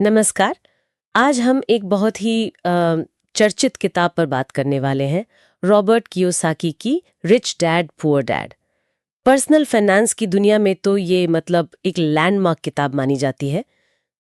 नमस्कार। आज हम एक बहुत ही चर्चित किताब पर बात करने वाले हैं, रॉबर्ट कियोसाकी की rich dad poor dad. Personal finance की दुनिया में तो ये एक लैंडमार्क किताब मानी जाती है।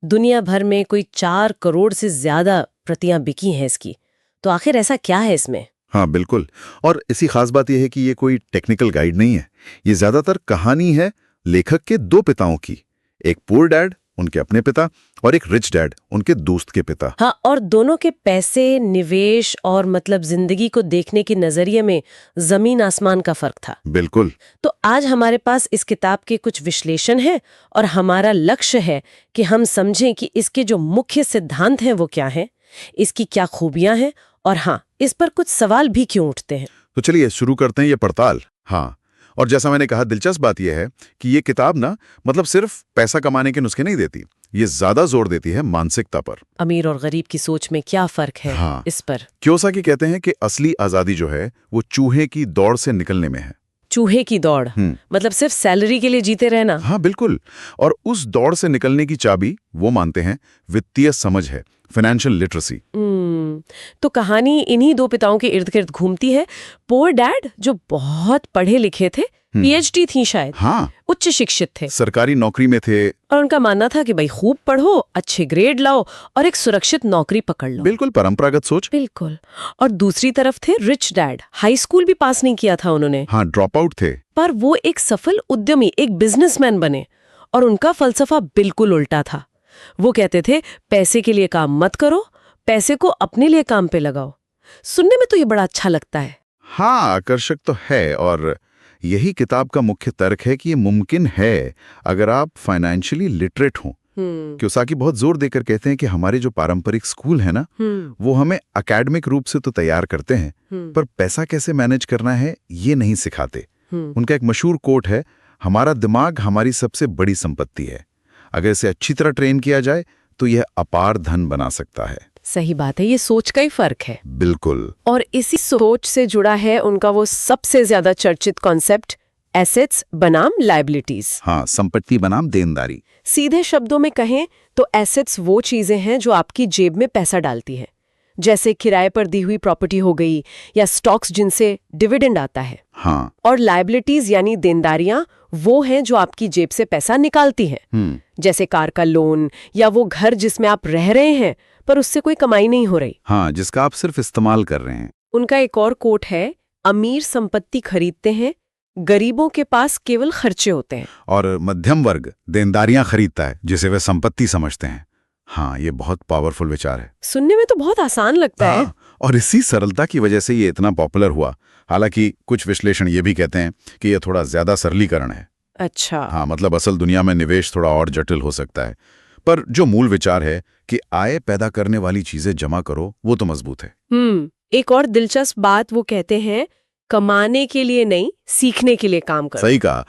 दुनिया भर में कोई 4 करोड़ से ज्यादा प्रतियां बिकी हैं इसकी। तो आखिर ऐसा क्या है इसमें? हाँ बिल्कुल। और इसी खास बात यह है कि ये कोई टेक्निकल गाइड नहीं है। ये ज्यादातर कहानी है लेखक के 2 पिताओं की, एक पुअर डैड उनके अपने पिता और एक रिच डैड उनके दोस्त के पिता। हाँ, और दोनों के पैसे, निवेश और जिंदगी को देखने के नजरिए में जमीन आसमान का फर्क था। बिल्कुल। तो आज हमारे पास इस किताब के कुछ विश्लेषण हैं और हमारा लक्ष्य है कि हम समझें कि इसके जो मुख्य सिद्धांत हैं वो क्या हैं, इसकी क्या खूबियां हैं और हाँ, इस पर कुछ सवाल भी क्यों उठते हैं। तो चलिए शुरू करते हैं ये पड़ताल। हाँ, और जैसा मैंने कहा, दिलचस्प बात यह है कि ये किताब ना सिर्फ पैसा कमाने के नुस्खे नहीं देती, ये ज्यादा जोर देती है मानसिकता पर। अमीर और गरीब की सोच में क्या फर्क है, हाँ, इस पर। कियोसाकी कहते हैं कि असली आजादी जो है वो चूहे की दौड़ से निकलने में है। चूहे की दौड़ सिर्फ सैलरी के लिए जीते रहना। हाँ बिल्कुल। और उस दौड़ से निकलने की चाबी वो मानते हैं वित्तीय समझ है, फाइनेंशियल लिटरेसी। तो कहानी इन्हीं 2 पिताओं के इर्द गिर्द घूमती है। पुअर डैड जो बहुत पढ़े लिखे थे, पीएचडी थी शायद, हाँ, उच्च शिक्षित थे, सरकारी नौकरी में थे और उनका मानना था कि भाई खूब पढ़ो, अच्छे ग्रेड लाओ और एक सुरक्षित नौकरी पकड़ लो। बिल्कुल परंपरागत सोच। बिल्कुल। और दूसरी तरफ थे रिच डैड। हाई स्कूल भी पास नहीं किया था उन्होंने। हाँ, ड्रॉप आउट थे। पर वो एक सफल उद्यमी, एक बिजनेसमैन बने और उनका फलसफा बिल्कुल उल्टा था। वो कहते थे पैसे के लिए काम मत करो, पैसे को अपने लिए काम पे लगाओ। सुनने में तो ये बड़ा अच्छा लगता है। हाँ, आकर्षक तो है, और यही किताब का मुख्य तर्क है कि ये मुमकिन है अगर आप फाइनेंशियली लिटरेट हों। कियोसाकी बहुत जोर देकर कहते हैं कि हमारे जो पारंपरिक स्कूल है ना, वो हमें एकेडमिक रूप से तो तैयार करते हैं, पर पैसा कैसे मैनेज करना है ये नहीं सिखाते। उनका एक मशहूर कोट है, हमारा दिमाग हमारी सबसे बड़ी संपत्ति है, अगर इसे अच्छी तरह ट्रेन किया जाए तो यह अपार धन बना सकता है। सही बात है, ये सोच का ही फर्क है। बिल्कुल। और इसी सोच से जुड़ा है उनका वो सबसे ज्यादा चर्चित कॉन्सेप्ट, एसेट्स बनाम लायबिलिटीज। हाँ, संपत्ति बनाम देनदारी। सीधे शब्दों में कहें तो एसेट्स वो चीजें हैं जो आपकी जेब में पैसा डालती है, जैसे किराए पर दी हुई प्रॉपर्टी हो गई या स्टॉक्स जिनसे डिविडेंड आता है। हाँ। और लायबिलिटीज यानी देनदारियां वो हैं जो आपकी जेब से पैसा निकालती हैं, जैसे कार का लोन या वो घर जिसमें आप रह रहे हैं पर उससे कोई कमाई नहीं हो रही। हाँ, जिसका आप सिर्फ इस्तेमाल कर रहे हैं। उनका एक और कोट है, अमीर संपत्ति खरीदते हैं, गरीबों के पास केवल खर्चे होते हैं। और मध्यम वर्ग देनदारियां खरीदता है जिसे वे संपत्ति समझते हैं। हाँ, ये बहुत पावरफुल विचार है। सुनने में तो बहुत आसान लगता है। और इसी सरलता की वजह से ये इतना पॉपुलर हुआ। हालांकि कुछ विश्लेषण ये भी कहते हैं कि ये थोड़ा ज्यादा सरलीकरण है। अच्छा। हाँ, असल दुनिया में निवेश थोड़ा और जटिल हो सकता है, पर जो मूल विचार है कि आय पैदा करने वाली चीजें जमा करो, वो तो मजबूत है। एक और दिलचस्प बात वो कहते हैं, कमाने के लिए नहीं, सीखने के लिए काम करो। सही कहा।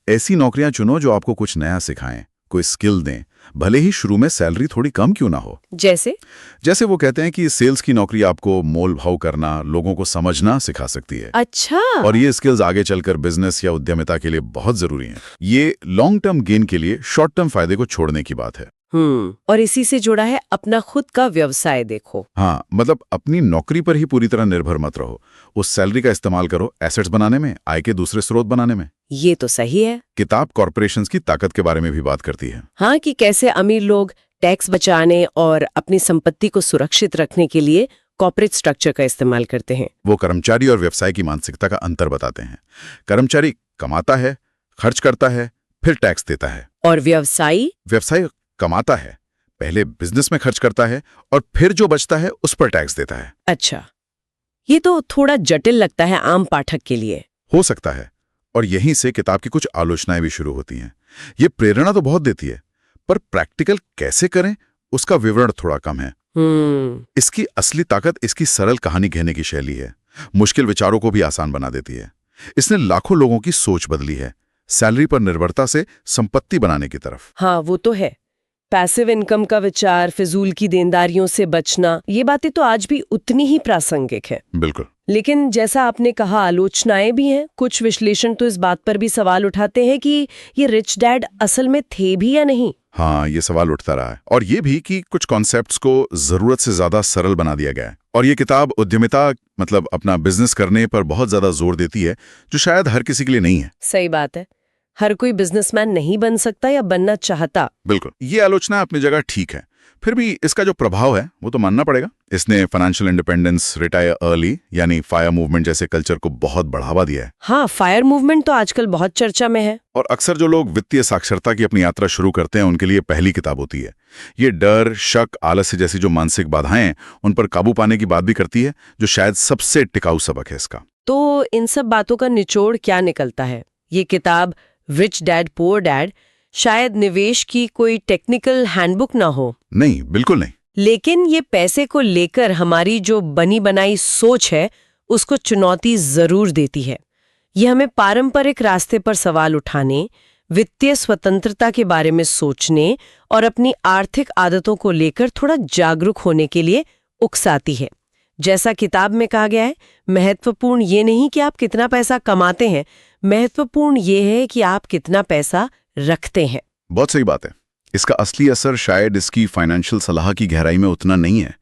ऐसी नौकरियां चुनो जो आपको कुछ नया सिखाएं, कोई स्किल दें, भले ही शुरू में सैलरी थोड़ी कम क्यों ना हो। जैसे वो कहते हैं कि सेल्स की नौकरी आपको मोल भाव करना, लोगों को समझना सिखा सकती है। अच्छा। और ये स्किल्स आगे चलकर बिजनेस या उद्यमिता के लिए बहुत जरूरी हैं। ये लॉन्ग टर्म गेन के लिए शॉर्ट टर्म फायदे को छोड़ने की बात है। और इसी से जुड़ा है अपना खुद का व्यवसाय देखो। हाँ, अपनी नौकरी पर ही पूरी तरह निर्भर मत रहो, उस सैलरी का इस्तेमाल करो एसेट्स बनाने में, आय के दूसरे स्रोत बनाने में। ये तो सही है। किताब कॉर्पोरेशंस की ताकत के बारे में भी बात करती है। हाँ, कि कैसे अमीर लोग टैक्स बचाने और अपनी संपत्ति को सुरक्षित रखने के लिए कॉर्पोरेट स्ट्रक्चर का इस्तेमाल करते हैं। वो कर्मचारी और व्यवसाय की मानसिकता का अंतर बताते हैं। कर्मचारी कमाता है, खर्च करता है, फिर टैक्स देता है। और व्यवसायी कमाता है, पहले बिजनेस में खर्च करता है और फिर जो बचता है उस पर टैक्स देता है। अच्छा, ये तो थोड़ा जटिल लगता है आम पाठक के लिए। हो सकता है, और यहीं से किताब की कुछ आलोचनाएं भी शुरू होती हैं। ये प्रेरणा तो बहुत देती है, पर प्रैक्टिकल कैसे करें उसका विवरण थोड़ा कम है। इसकी असली ताकत इसकी सरल कहानी कहने की शैली है। मुश्किल विचारों को भी आसान बना देती है। इसने लाखों लोगों की सोच बदली है, सैलरी पर निर्भरता से संपत्ति बनाने की तरफ। हाँ, वो तो है। पैसिव इनकम का विचार, फिजूल की देनदारियों से बचना, ये बातें तो आज भी उतनी ही प्रासंगिक है। बिल्कुल। लेकिन जैसा आपने कहा, आलोचनाएं भी हैं। कुछ विश्लेषण तो इस बात पर भी सवाल उठाते हैं कि ये रिच डैड असल में थे भी या नहीं। हाँ, ये सवाल उठता रहा है। और ये भी कि कुछ कॉन्सेप्ट्स को जरूरत से ज्यादा सरल बना दिया गया है। और ये किताब उद्यमिता मतलब अपना बिजनेस करने पर बहुत ज्यादा जोर देती है, जो शायद हर किसी के लिए नहीं है। सही बात है। हर कोई बिजनेसमैन नहीं बन सकता या बनना चाहता। बिल्कुल, ये आलोचना अपनी जगह ठीक है। फिर भी इसका जो प्रभाव है वो तो मानना पड़ेगा। इसने फाइनेंशियल इंडिपेंडेंस, रिटायर अर्ली यानी फायर मूवमेंट जैसे कल्चर को बहुत बढ़ावा दिया है। हाँ, फायर मूवमेंट तो आजकल बहुत चर्चा में है। और अक्सर जो लोग वित्तीय साक्षरता की अपनी यात्रा शुरू करते हैं उनके लिए पहली किताब होती है। ये डर, शक, आलस्य जैसी जो मानसिक बाधाएं हैं उन पर काबू पाने की बात भी करती है, जो शायद सबसे टिकाऊ सबक है इसका। तो इन सब बातों का निचोड़ क्या निकलता है? ये किताब रिच डैड पुअर डैड शायद निवेश की कोई टेक्निकल हैंडबुक ना हो। नहीं, बिल्कुल नहीं। लेकिन ये पैसे को लेकर हमारी जो बनी बनाई सोच है उसको चुनौती जरूर देती है। ये हमें पारंपरिक रास्ते पर सवाल उठाने, वित्तीय स्वतंत्रता के बारे में सोचने और अपनी आर्थिक आदतों को लेकर थोड़ा जागरूक होने के लिए उकसाती है। जैसा किताब में कहा गया है, महत्वपूर्ण ये नहीं कि आप कितना पैसा कमाते हैं, महत्वपूर्ण ये है कि आप कितना पैसा रखते हैं। बहुत सही बात है। इसका असली असर शायद इसकी फाइनेंशियल सलाह की गहराई में उतना नहीं है,